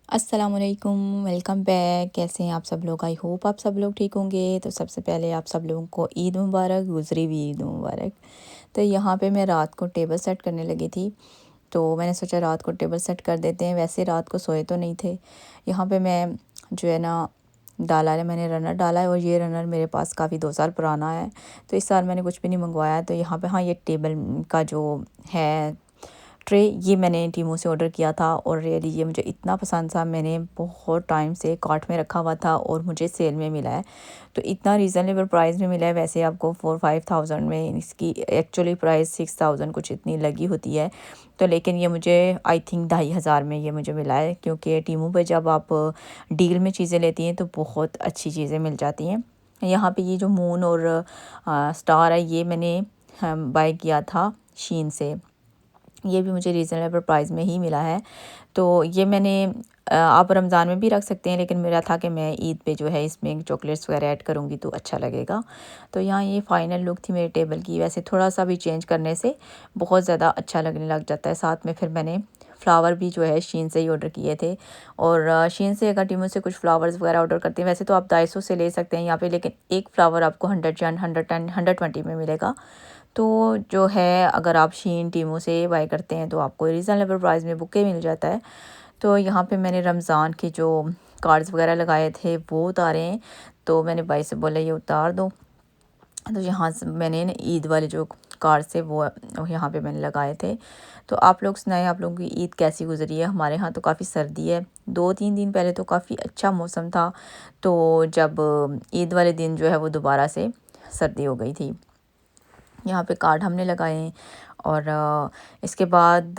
अस्सलामुअलैकुम, welcome back. कैसे हैं आप सब लोग? आई होप आप सब लोग ठीक होंगे। तो सबसे पहले आप सब लोगों को ईद मुबारक, गुज़री हुई ईद मुबारक। तो यहाँ पे मैं रात को टेबल सेट करने लगी थी, तो मैंने सोचा रात को टेबल सेट कर देते हैं। वैसे रात को सोए तो नहीं थे। यहाँ पे मैं जो है ना डाला है, मैंने रनर डाला है और ये रनर मेरे पास काफ़ी 2 साल पुराना है। तो इस साल मैंने कुछ भी नहीं मंगवाया। तो यहाँ पे हाँ, ये टेबल का जो है ट्रे, ये मैंने टीमू से ऑर्डर किया था और रियली ये मुझे इतना पसंद था। मैंने बहुत टाइम से कार्ट में रखा हुआ था और मुझे सेल में मिला है। तो इतना रीज़नेबल प्राइस में मिला है। वैसे आपको 4-5 थाउजेंड में इसकी एक्चुअली प्राइस 6,000 कुछ इतनी लगी होती है। तो लेकिन ये मुझे आई थिंक 2,500 में ये मुझे मिला है, क्योंकि टीमू पे जब आप डील में चीज़ें लेती हैं तो बहुत अच्छी चीज़ें मिल जाती हैं। यहाँ पे ये जो मून और स्टार है, ये मैंने बाय किया था शीन से। ये भी मुझे रीज़नेबल प्राइस में ही मिला है। तो ये मैंने आप रमज़ान में भी रख सकते हैं, लेकिन मेरा था कि मैं ईद पे जो है इसमें चॉकलेट्स वगैरह ऐड करूँगी तो अच्छा लगेगा। तो यहाँ ये फ़ाइनल लुक थी मेरे टेबल की। वैसे थोड़ा सा भी चेंज करने से बहुत ज़्यादा अच्छा लगने लग जाता है। साथ में फिर मैंने फ्लावर भी जो है शीन से ही ऑर्डर किए थे। और शीन से अगर टीमू से कुछ फ्लावर्स वगैरह ऑर्डर करते हैं, वैसे तो आप 250 से ले सकते हैं यहाँ पे, लेकिन एक फ्लावर आपको 100 या 110 120 में मिलेगा। तो जो है अगर आप शीन टीमू से बाय करते हैं तो आपको रीज़नेबल प्राइस में बुके मिल जाता है। तो यहाँ पे मैंने रमज़ान के जो कार्ड्स वगैरह लगाए थे वो उतारे हैं। तो मैंने भाई से बोला ये उतार दो। तो यहाँ से मैंने ना ईद वाले जो कार्ड्स थे वो यहाँ पे मैंने लगाए थे। तो आप लोग सुनाएं, आप लोगों की ईद कैसी गुजरी है? हमारे यहाँ तो काफ़ी सर्दी है। 2-3 दिन पहले तो काफ़ी अच्छा मौसम था, तो जब ईद वाले दिन जो है वो दोबारा से सर्दी हो गई थी। यहाँ पे कार्ड हमने लगाए हैं। और इसके बाद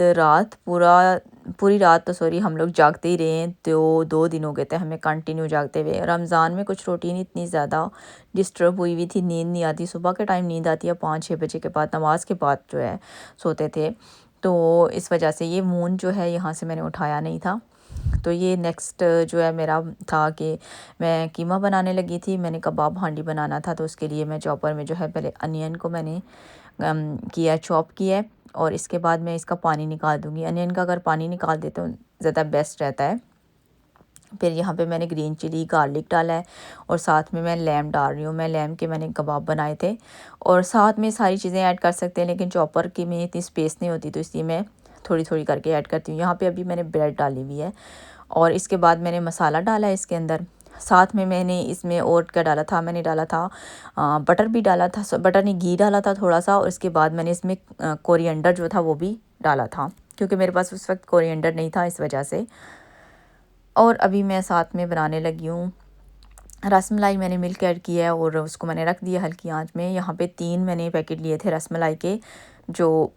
पूरी रात तो सॉरी हम लोग जागते ही रहे हैं। तो 2 दिन हो गए थे हमें कंटिन्यू जागते हुए। रमज़ान में कुछ रूटीन इतनी ज़्यादा डिस्टर्ब हुई हुई थी, नींद नहीं आती। सुबह के टाइम नींद आती है 5-6 बजे के बाद, नमाज के बाद जो है सोते थे। तो इस वजह से ये मून जो है यहाँ से मैंने उठाया नहीं था। तो ये नेक्स्ट जो है मेरा था कि मैं कीमा बनाने लगी थी। मैंने कबाब हांडी बनाना था, तो उसके लिए मैं चॉपर में जो है पहले अनियन को मैंने किया, चॉप किया है। और इसके बाद मैं इसका पानी निकाल दूँगी। अनियन का अगर पानी निकाल देते हो ज़्यादा बेस्ट रहता है। फिर यहाँ पे मैंने ग्रीन चिली, गार्लिक डाला है और साथ में मैं लैम डाल रही हूँ। मैं लैम के मैंने कबाब बनाए थे और साथ में सारी चीज़ें ऐड कर सकते हैं, लेकिन चॉपर की में इतनी स्पेस नहीं होती, तो इसलिए मैं थोड़ी-थोड़ी करके ऐड करती हूँ। यहाँ पे अभी मैंने ब्रेड डाली हुई है और इसके बाद मैंने मसाला डाला है इसके अंदर। साथ में मैंने इसमें और क्या डाला था, मैंने डाला था बटर भी डाला था, बटर नहीं घी डाला था थोड़ा सा। और इसके बाद मैंने इसमें कोरिएंडर जो था वो भी डाला था, क्योंकि मेरे पास उस वक्त कोरिएंडर नहीं था इस वजह से। और अभी मैं साथ में बनाने लगी हूँ रसमलाई। मैंने मिल्क ऐड किया है और उसको मैंने रख दिया हल्की आंच में। यहाँ पे 3 मैंने पैकेट लिए थे रसमलाई के, जो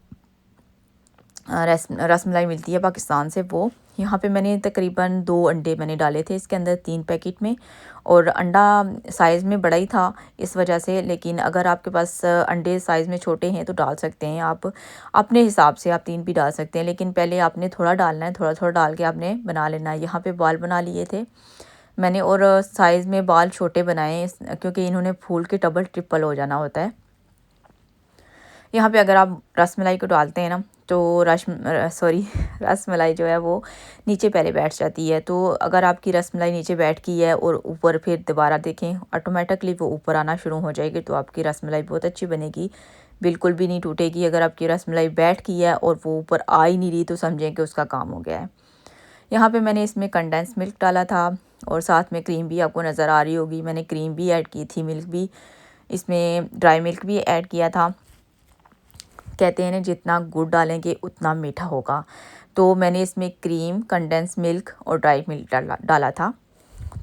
रसमलाई मिलती है पाकिस्तान से वो। यहाँ पे मैंने तकरीबन 2 अंडे मैंने डाले थे इसके अंदर 3 पैकेट में। और अंडा साइज़ में बड़ा ही था इस वजह से, लेकिन अगर आपके पास अंडे साइज़ में छोटे हैं तो डाल सकते हैं आप अपने हिसाब से। आप 3 भी डाल सकते हैं, लेकिन पहले आपने थोड़ा डालना है, थोड़ा थोड़ा डाल के आपने बना लेना है। यहाँ पे बाल बना लिए थे मैंने और साइज़ में बाल छोटे बनाए क्योंकि इन्होंने फूल के डबल ट्रिपल हो जाना होता है। यहाँ पे अगर आप रसमलाई को डालते हैं ना तो रसमलाई जो है वो नीचे पहले बैठ जाती है। तो अगर आपकी रसमलाई नीचे बैठ गई है और ऊपर फिर दोबारा देखें ऑटोमेटिकली वो ऊपर आना शुरू हो जाएगी, तो आपकी रसमलाई बहुत अच्छी बनेगी, बिल्कुल भी नहीं टूटेगी। अगर आपकी रसमलाई बैठ गई है और वो ऊपर आ ही नहीं रही तो समझें कि उसका काम हो गया है। यहाँ पे मैंने इसमें कंडेंस मिल्क डाला था और साथ में क्रीम भी आपको नज़र आ रही होगी। मैंने क्रीम भी ऐड की थी, मिल्क भी, इसमें ड्राई मिल्क भी ऐड किया था। कहते हैं ना जितना गुड़ डालेंगे उतना मीठा होगा। तो मैंने इसमें क्रीम, कंडेंस मिल्क और ड्राई मिल्क डाला था।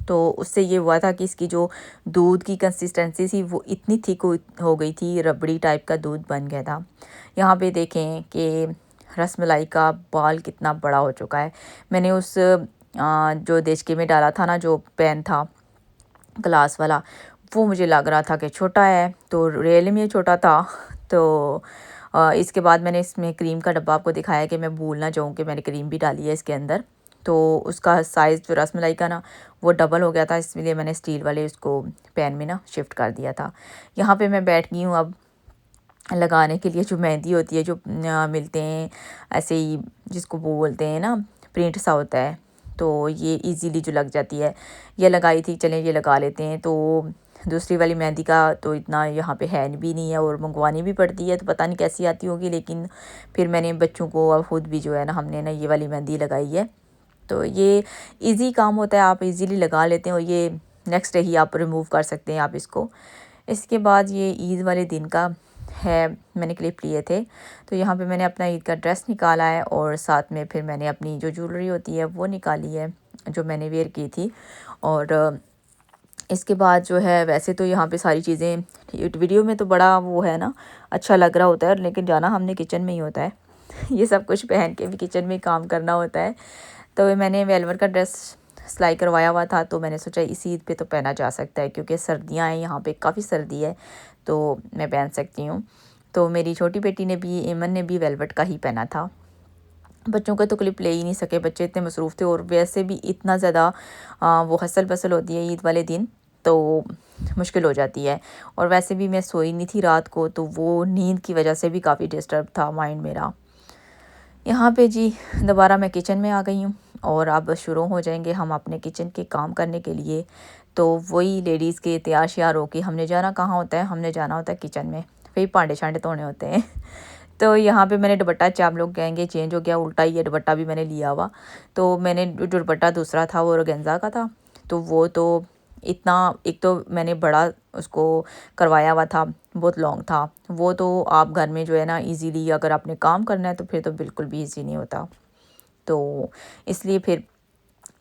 तो उससे ये हुआ था कि इसकी जो दूध की कंसिस्टेंसी थी वो इतनी थिक हो गई थी, रबड़ी टाइप का दूध बन गया था। यहाँ पे देखें कि रसमलाई का बाल कितना बड़ा हो चुका है। मैंने उस जो देचके में डाला था ना, जो पैन था ग्लास वाला, वो मुझे लग रहा था कि छोटा है, तो रियल में छोटा था। तो इसके बाद मैंने इसमें क्रीम का डब्बा आपको दिखाया कि मैं भूल ना जाऊँ कि मैंने क्रीम भी डाली है इसके अंदर। तो उसका साइज़ जो रसमलाई का ना वो डबल हो गया था, इसलिए मैंने स्टील वाले उसको पैन में ना शिफ्ट कर दिया था। यहाँ पे मैं बैठ गई हूँ अब लगाने के लिए। जो मेहंदी होती है जो मिलते हैं ऐसे ही, जिसको वो बोलते हैं ना प्रिंट सा होता है, तो ये इजीली जो लग जाती है, ये लगाई थी, चलें ये लगा लेते हैं। तो दूसरी वाली मेहंदी का तो इतना यहाँ पे है भी नहीं है और मंगवानी भी पड़ती है, तो पता नहीं कैसी आती होगी, लेकिन फिर मैंने बच्चों को और ख़ुद भी जो है ना, हमने ना ये वाली मेहंदी लगाई है। तो ये इजी काम होता है, आप इजीली लगा लेते हैं और ये नेक्स्ट डे ही आप रिमूव कर सकते हैं आप इसको। इसके बाद ये ईद वाले दिन का है, मैंने क्लिप लिए थे। तो यहाँ पे मैंने अपना ईद का ड्रेस निकाला है और साथ में फिर मैंने अपनी जो ज्वेलरी होती है वो निकाली है, जो मैंने वेयर की थी। और इसके बाद जो है, वैसे तो यहाँ पे सारी चीज़ें वीडियो में तो बड़ा वो है ना, अच्छा लग रहा होता है, लेकिन जाना हमने किचन में ही होता है। ये सब कुछ पहन के भी किचन में काम करना होता है। तो मैंने वेलवेट का ड्रेस सिलाई करवाया हुआ था, तो मैंने सोचा इसी ईद पे तो पहना जा सकता है, क्योंकि सर्दियाँ हैं, यहाँ पे काफ़ी सर्दी है, तो मैं पहन सकती हूँ। तो मेरी छोटी बेटी ने भी, एमन ने भी वेलवेट का ही पहना था। बच्चों का तो क्लिप ले ही नहीं सके, बच्चे इतने मसरूफ़ थे और वैसे भी इतना ज़्यादा वो हसल पसल होती है ईद वाले दिन, तो मुश्किल हो जाती है। और वैसे भी मैं सोई नहीं थी रात को, तो वो नींद की वजह से भी काफ़ी डिस्टर्ब था माइंड मेरा। यहाँ पे जी दोबारा मैं किचन में आ गई हूँ और अब शुरू हो जाएंगे हम अपने किचन के काम करने के लिए। तो वही लेडीज़ के तैयार श्यार हो के हमने जाना कहाँ होता है, हमने जाना होता है किचन में, फिर भांडे शांडे धोने होते हैं। तो यहाँ पे मैंने दुपट्टा, आप लोग कहेंगे चेंज हो गया, उल्टा ही है, दुपट्टा भी मैंने लिया हुआ। तो मैंने जो दुपट्टा दूसरा था वो ऑर्गेन्जा का था, तो वो तो इतना, एक तो मैंने बड़ा उसको करवाया हुआ था, बहुत लॉन्ग था वो। तो आप घर में जो है ना इजीली अगर आपने काम करना है तो फिर तो बिल्कुल भी इजी नहीं होता, तो इसलिए फिर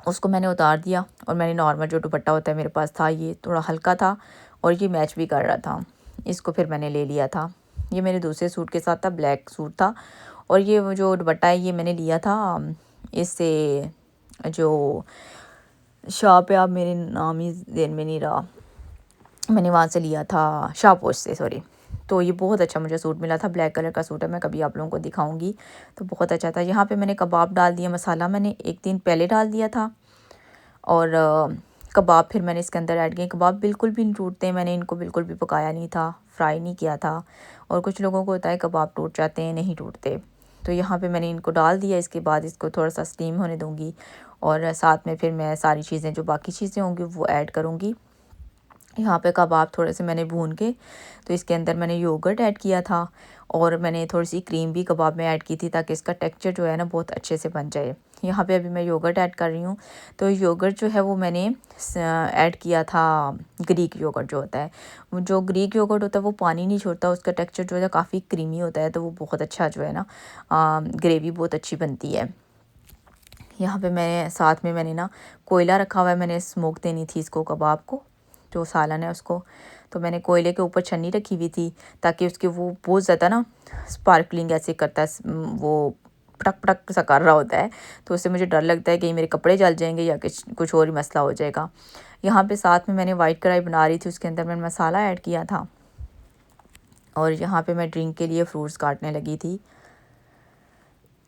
उसको मैंने उतार दिया और मैंने नॉर्मल जो दुपट्टा होता है मेरे पास था, ये थोड़ा हल्का था और ये मैच भी कर रहा था, इसको फिर मैंने ले लिया था। ये मेरे दूसरे सूट के साथ था, ब्लैक सूट था। और ये वो जो दुपट्टा है ये मैंने लिया था इससे, जो शॉप है, आप मेरे नाम ही देन में नहीं रहा, मैंने वहाँ से लिया था, शाहपोश से, सॉरी। तो ये बहुत अच्छा मुझे सूट मिला था, ब्लैक कलर का सूट है, मैं कभी आप लोगों को दिखाऊंगी। तो बहुत अच्छा था। यहाँ पे मैंने कबाब डाल दिया, मसाला मैंने एक दिन पहले डाल दिया था और कबाब फिर मैंने इसके अंदर ऐड किए। कबाब बिल्कुल भी नहीं टूटते, मैंने इनको बिल्कुल भी पकाया नहीं था, फ्राई नहीं किया था। और कुछ लोगों को होता है कबाब टूट जाते हैं, नहीं टूटते। तो यहाँ पे मैंने इनको डाल दिया। इसके बाद इसको थोड़ा सा स्टीम होने दूँगी और साथ में फिर मैं सारी चीज़ें, जो बाकी चीज़ें होंगी वो ऐड करूँगी। यहाँ पे कबाब थोड़े से मैंने भून के, तो इसके अंदर मैंने योगर्ट ऐड किया था और मैंने थोड़ी सी क्रीम भी कबाब में ऐड की थी, ताकि इसका टेक्सचर जो है ना बहुत अच्छे से बन जाए। यहाँ पे अभी मैं योगर्ट ऐड कर रही हूँ। तो योगर्ट जो है वो मैंने ऐड किया था, ग्रीक योगर्ट जो होता है, जो ग्रीक योगर्ट होता है वो पानी नहीं छोड़ता, उसका टेक्सचर जो है काफ़ी क्रीमी होता है, तो वो बहुत अच्छा जो है ना, ग्रेवी बहुत अच्छी बनती है। यहाँ पे मैं साथ में मैंने ना कोयला रखा हुआ है, मैंने स्मोक देनी थी इसको, कबाब को, जो सालन है उसको। तो मैंने कोयले के ऊपर छन्नी रखी हुई थी, ताकि उसके वो बहुत ज़्यादा ना स्पार्कलिंग ऐसे करता है, वो पटक पटक सा कर रहा होता है। तो उससे मुझे डर लगता है कि मेरे कपड़े जल जाएंगे या कुछ और ही मसला हो जाएगा। यहाँ पे साथ में मैंने वाइट कढ़ाई बना रही थी, उसके अंदर मैंने मसाला ऐड किया था और यहाँ पे मैं ड्रिंक के लिए फ्रूट्स काटने लगी थी।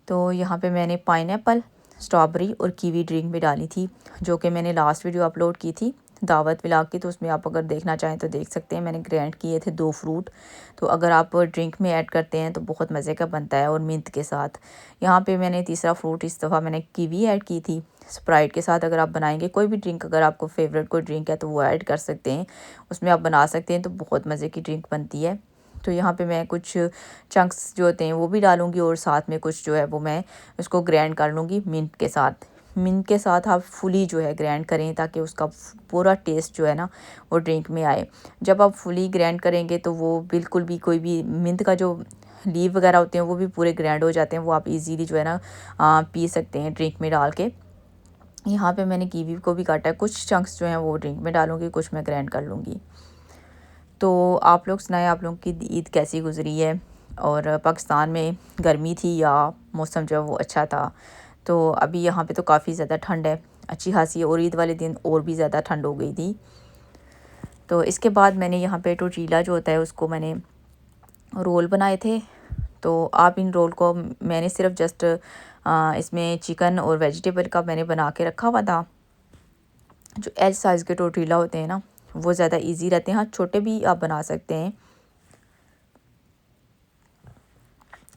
तो यहाँ पे मैंने पाइनएप्पल, स्ट्रॉबेरी और कीवी ड्रिंक भी डाली थी, जो कि मैंने लास्ट वीडियो अपलोड की थी दावत व्लॉग की, तो उसमें आप अगर देखना चाहें तो देख सकते हैं। मैंने ग्राइंड किए थे 2 फ्रूट, तो अगर आप ड्रिंक में ऐड करते हैं तो बहुत मज़े का बनता है, और मिंट के साथ। यहाँ पे मैंने तीसरा फ्रूट इस दफ़ा मैंने कीवी ऐड की थी स्प्राइट के साथ। अगर आप बनाएंगे कोई भी ड्रिंक, अगर आपको फेवरेट कोई ड्रिंक है तो वो ऐड कर सकते हैं, उसमें आप बना सकते हैं, तो बहुत मज़े की ड्रिंक बनती है। तो यहाँ पे मैं कुछ चंक्स जो होते हैं वो भी डालूँगी और साथ में कुछ जो है वो मैं उसको ग्राइंड कर लूँगी मिंट के साथ। मिंट के साथ आप फुली जो है ग्राइंड करें, ताकि उसका पूरा टेस्ट जो है ना वो ड्रिंक में आए। जब आप फुली ग्राइंड करेंगे तो वो बिल्कुल भी, कोई भी मिंट का जो लीव वगैरह होते हैं वो भी पूरे ग्राइंड हो जाते हैं, वो आप इजीली जो है ना पी सकते हैं ड्रिंक में डाल के। यहाँ पे मैंने कीवी को भी काटा है, कुछ चंक्स जो हैं वो ड्रिंक में डालूँगी, कुछ मैं ग्राइंड कर लूँगी। तो आप लोग सुनाएं, आप लोगों की ईद कैसी गुजरी है, और पाकिस्तान में गर्मी थी या मौसम जो है वो अच्छा था। तो अभी यहाँ पे तो काफ़ी ज़्यादा ठंड है, अच्छी खासी, और ईद वाले दिन और भी ज़्यादा ठंड हो गई थी। तो इसके बाद मैंने यहाँ पे टोर्टिला जो होता है उसको मैंने रोल बनाए थे। तो आप इन रोल को, मैंने सिर्फ जस्ट इसमें चिकन और वेजिटेबल का मैंने बना के रखा हुआ था। जो एल साइज़ के टोर्टिला होते हैं ना वो ज़्यादा इजी रहते हैं, हाँ छोटे भी आप बना सकते हैं।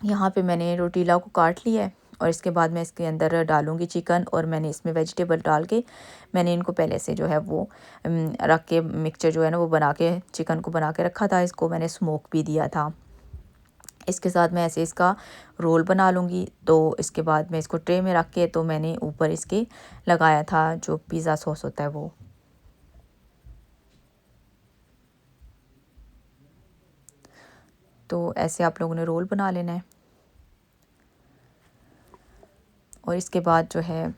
यहाँ पे मैंने टोर्टिला को काट लिया है और इसके बाद मैं इसके अंदर डालूँगी चिकन, और मैंने इसमें वेजिटेबल डाल के मैंने इनको पहले से जो है वो रख के मिक्सचर जो है ना वो बना के चिकन को बना के रखा था। इसको मैंने स्मोक भी दिया था। इसके साथ मैं ऐसे इसका रोल बना लूँगी। तो इसके बाद मैं इसको ट्रे में रख के तो मैंने ऊपर इसके लगाया था जो पिज़्ज़ा सॉस होता है वो। तो ऐसे आप लोगों ने रोल बना लेना है। और इसके बाद जो है मैं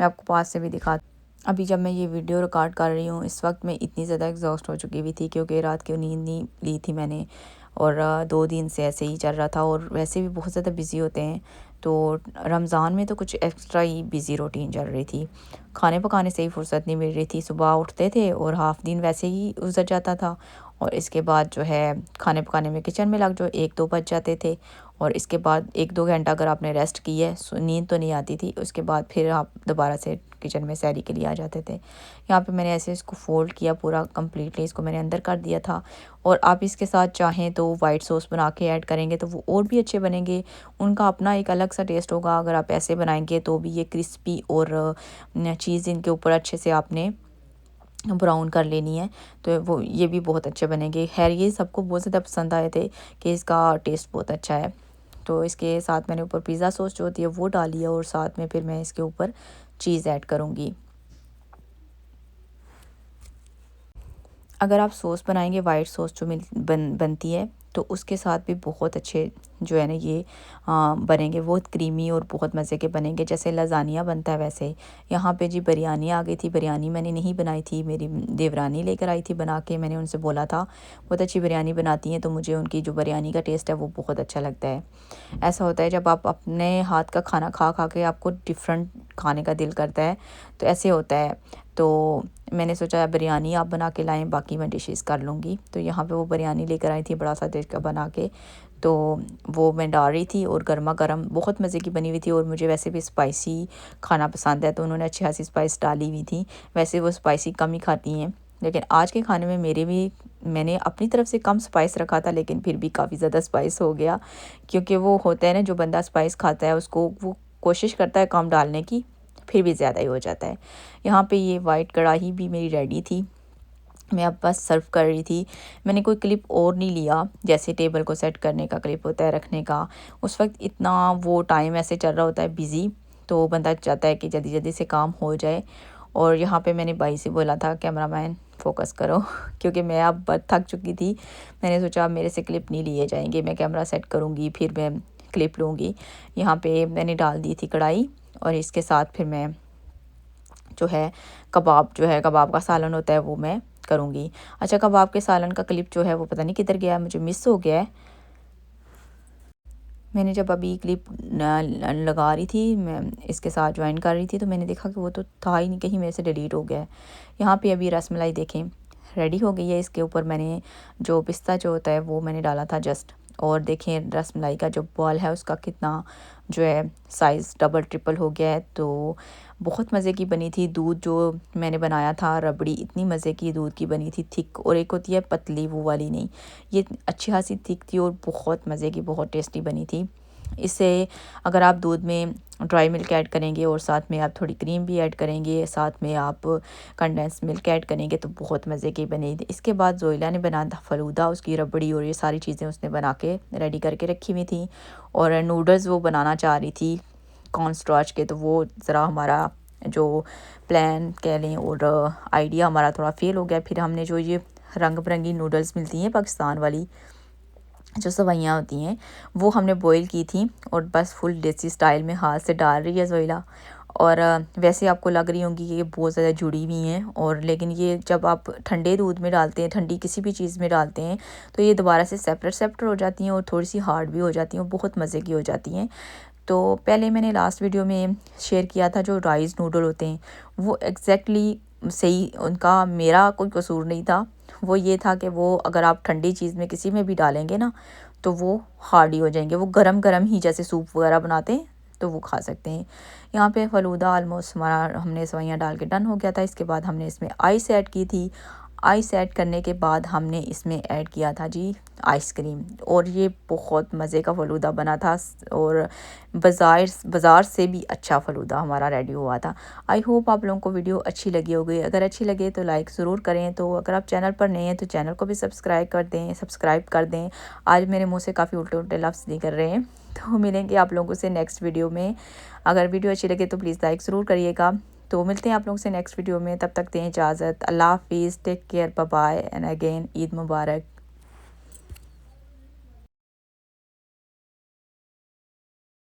आपको पास से भी दिखा, अभी जब मैं ये वीडियो रिकॉर्ड कर रही हूँ इस वक्त मैं इतनी ज़्यादा एग्जॉस्ट हो चुकी हुई थी क्योंकि रात की नींद नहीं ली थी मैंने, और 2 दिन से ऐसे ही चल रहा था। और वैसे भी बहुत ज़्यादा बिज़ी होते हैं, तो रमज़ान में तो कुछ एक्स्ट्रा ही बिज़ी रूटीन चल रही थी। खाने पकाने से ही फुर्सत नहीं मिल रही थी। सुबह उठते थे और हाफ़ दिन वैसे ही गुजर जाता था, और इसके बाद जो है खाने पकाने में किचन में लग जाओ 1-2 बज जाते थे। और इसके बाद 1-2 घंटा अगर आपने रेस्ट की है, नींद तो नहीं आती थी, उसके बाद फिर आप दोबारा से किचन में सैरी के लिए आ जाते थे। यहाँ पे मैंने ऐसे इसको फ़ोल्ड किया पूरा कंप्लीटली, इसको मैंने अंदर कर दिया था। और आप इसके साथ चाहें तो वाइट सॉस बना के ऐड करेंगे तो वो और भी अच्छे बनेंगे। उनका अपना एक अलग सा टेस्ट होगा। अगर आप ऐसे बनाएंगे तो भी ये क्रिस्पी, और चीज़ इनके ऊपर अच्छे से आपने ब्राउन कर लेनी है, तो वो ये भी बहुत अच्छे बनेंगे। खैर ये सबको बहुत ज़्यादा पसंद आए थे कि इसका टेस्ट बहुत अच्छा है। तो इसके साथ मैंने ऊपर पिज़्ज़ा सॉस जो होती है वो डाली है, और साथ में फिर मैं इसके ऊपर चीज़ ऐड करूँगी। अगर आप सॉस बनाएंगे वाइट सॉस जो बनती है, तो उसके साथ भी बहुत अच्छे जो है ना ये बनेंगे। बहुत क्रीमी और बहुत मज़े के बनेंगे, जैसे लज़ानिया बनता है वैसे। यहाँ पे जी बिरयानी आ गई थी। बिरयानी मैंने नहीं बनाई थी, मेरी देवरानी लेकर आई थी बना के। मैंने उनसे बोला था, बहुत अच्छी बिरयानी बनाती हैं, तो मुझे उनकी जो बिरयानी का टेस्ट है वो बहुत अच्छा लगता है। ऐसा होता है जब आप अपने हाथ का खाना खा खा के आपको डिफरेंट खाने का दिल करता है, तो ऐसे होता है। तो मैंने सोचा बिरयानी आप बना के लाएं, बाकी मैं डिशेस कर लूँगी। तो यहाँ पे वो बिरयानी लेकर आई थी बड़ा सा डिश का बना के, तो वो मैं डाल रही थी, और गर्मा गर्म बहुत मज़े की बनी हुई थी। और मुझे वैसे भी स्पाइसी खाना पसंद है, तो उन्होंने अच्छी खासी स्पाइस डाली हुई थी। वैसे वो स्पाइसी कम ही खाती हैं, लेकिन आज के खाने में मैंने अपनी तरफ से कम स्पाइस रखा था, लेकिन फिर भी काफ़ी ज़्यादा स्पाइस हो गया। क्योंकि वो होता है ना, जो बंदा स्पाइस खाता है उसको वो कोशिश करता है कम डालने की, फिर भी ज़्यादा ही हो जाता है। यहाँ पे ये वाइट कढ़ाई भी मेरी रेडी थी, मैं अब बस सर्व कर रही थी। मैंने कोई क्लिप और नहीं लिया, जैसे टेबल को सेट करने का क्लिप होता है रखने का। उस वक्त इतना वो टाइम ऐसे चल रहा होता है बिज़ी, तो बंदा चाहता है कि जल्दी जल्दी से काम हो जाए। और यहाँ पे मैंने भाई से बोला था, कैमरामैन फोकस करो क्योंकि मैं अब बहुत थक चुकी थी। मैंने सोचा अब मेरे से क्लिप नहीं लिए जाएंगे, मैं कैमरा सेट करूँगी फिर मैं क्लिप लूँगी। यहाँ पे मैंने डाल दी थी कढ़ाई, और इसके साथ फिर मैं जो है कबाब का सालन होता है वो मैं करूँगी। अच्छा, कबाब के सालन का क्लिप जो है वो पता नहीं किधर गया है, मुझे मिस हो गया है। मैंने जब अभी क्लिप लगा रही थी, मैं इसके साथ ज्वाइन कर रही थी, तो मैंने देखा कि वो तो था ही नहीं, कहीं मेरे से डिलीट हो गया है। यहाँ पे अभी रसमलाई देखें रेडी हो गई है। इसके ऊपर मैंने जो पिस्ता जो होता है वो मैंने डाला था जस्ट, और देखें रसमलाई का जो बॉल है उसका कितना जो है साइज़ डबल ट्रिपल हो गया है। तो बहुत मज़े की बनी थी। दूध जो मैंने बनाया था, रबड़ी इतनी मज़े की दूध की बनी थी, थिक, और एक होती है पतली वो वाली नहीं, ये अच्छी खासी थिक थी और बहुत मज़े की, बहुत टेस्टी बनी थी। इससे अगर आप दूध में ड्राई मिल्क ऐड करेंगे और साथ में आप थोड़ी क्रीम भी ऐड करेंगे, साथ में आप कंडेंस मिल्क ऐड करेंगे, तो बहुत मज़े की बनेगी। इसके बाद जोइला ने बनाया था फ़लूदा, उसकी रबड़ी और ये सारी चीज़ें उसने बना के रेडी करके रखी हुई थी। और नूडल्स वो बनाना चाह रही थी कॉर्न स्टार्च के, तो वो ज़रा हमारा जो प्लान कह लें और आइडिया हमारा थोड़ा फेल हो गया। फिर हमने जो ये रंग बिरंगी नूडल्स मिलती हैं पाकिस्तान वाली, जो सवैयाँ होती हैं, वो हमने बॉईल की थी, और बस फुल देसी स्टाइल में हाथ से डाल रही है जोइला। और वैसे आपको लग रही होंगी कि ये बहुत ज़्यादा जुड़ी हुई हैं, और लेकिन ये जब आप ठंडे दूध में डालते हैं, ठंडी किसी भी चीज़ में डालते हैं, तो ये दोबारा से सेपरेट सेपरेट हो जाती हैं और थोड़ी सी हार्ड भी हो जाती हैं, बहुत मज़े की हो जाती हैं। तो पहले मैंने लास्ट वीडियो में शेयर किया था जो राइस नूडल होते हैं, वो एग्जैक्टली सही, उनका मेरा कोई कसूर नहीं था। वो ये था कि वो अगर आप ठंडी चीज़ में किसी में भी डालेंगे ना, तो वो हार्ड ही हो जाएंगे। वो गरम गरम ही जैसे सूप वगैरह बनाते हैं तो वो खा सकते हैं। यहाँ पे फ़लूदा ऑलमोस्ट हमारा हमने सवैयाँ डाल के डन हो गया था। इसके बाद हमने इसमें आइस ऐड की थी। आइस ऐड करने के बाद हमने इसमें ऐड किया था जी आइसक्रीम, और ये बहुत मज़े का फ़लूदा बना था और बाज़ार से भी अच्छा फ़लूदा हमारा रेडी हुआ था। आई होप आप लोगों को वीडियो अच्छी लगी होगी। अगर अच्छी लगे तो लाइक ज़रूर करें। तो अगर आप चैनल पर नए हैं तो चैनल को भी सब्सक्राइब कर दें। आज मेरे मुँह से काफ़ी उल्टे-उल्टे लफ्ज़ निकल रहे हैं। तो मिलेंगे आप लोगों से नेक्स्ट वीडियो में। अगर वीडियो अच्छी लगे तो प्लीज़ लाइक ज़रूर करिएगा। तो मिलते हैं आप लोगों से नेक्स्ट वीडियो में, तब तक दें इजाज़त। अल्लाह हाफ़िज़, take care, bye bye and again Eid Mubarak.